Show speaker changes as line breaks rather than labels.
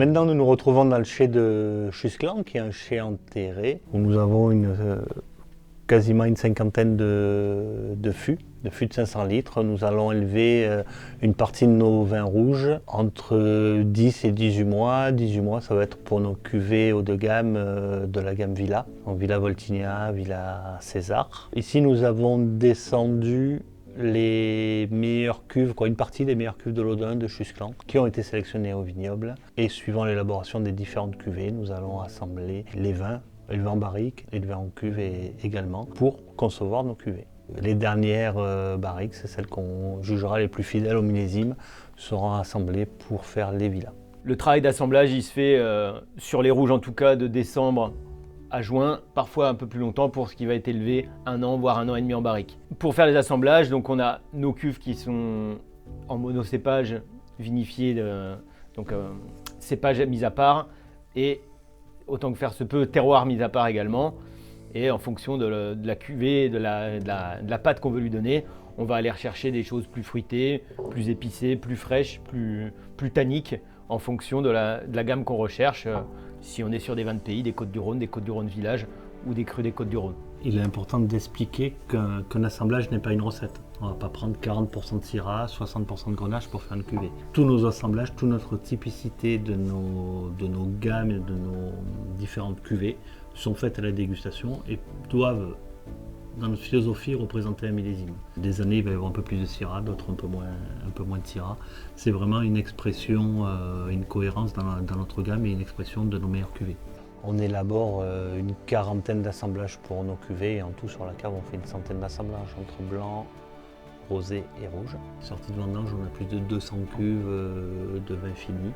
Maintenant, nous nous retrouvons dans le chai de Chusclan, qui est un chai enterré, où nous avons quasiment une cinquantaine de fûts de 500 litres. Nous allons élever une partie de nos vins rouges entre 10 et 18 mois. 18 mois, ça va être pour nos cuvées haut de gamme de la gamme Villa, donc Villa Voltigna, Villa César. Ici, nous avons descendu les meilleures cuves, une partie des meilleures cuves de l'Odin de Chusclan, qui ont été sélectionnées au vignoble. Et suivant l'élaboration des différentes cuvées, nous allons assembler les vins élevés en barrique, élevés en cuve également, pour concevoir nos cuvées. Les dernières barriques, c'est celles qu'on jugera les plus fidèles au millésime, seront assemblées pour faire les villas.
Le travail d'assemblage, il se fait sur les rouges en tout cas de décembre à juin, parfois un peu plus longtemps pour ce qui va être élevé 1 an, voire 1 an et demi en barrique. Pour faire les assemblages, donc on a nos cuves qui sont en monocépage vinifié, cépage mis à part, et autant que faire se peut, terroir mis à part également. Et en fonction de la cuvée, de la pâte qu'on veut lui donner, on va aller rechercher des choses plus fruitées, plus épicées, plus fraîches, plus tanniques, en fonction de la gamme qu'on recherche. Si on est sur des vins de pays, des Côtes-du-Rhône village ou des crus des Côtes-du-Rhône.
Il est important d'expliquer qu'un assemblage n'est pas une recette. On ne va pas prendre 40% de Syrah, 60% de Grenache pour faire une cuvée. Tous nos assemblages, toute notre typicité de nos gammes et de nos différentes cuvées sont faites à la dégustation et doivent, dans notre philosophie, représenter un millésime. Des années, il va y avoir un peu plus de Syrah, d'autres un peu moins de Syrah. C'est vraiment une expression, une cohérence dans notre gamme et une expression de nos meilleures cuvées. On élabore une quarantaine d'assemblages pour nos cuvées et en tout sur la cave on fait une centaine d'assemblages entre blanc, rosé et rouge. Sortie de vendange, on a plus de 200 cuves de vin fini.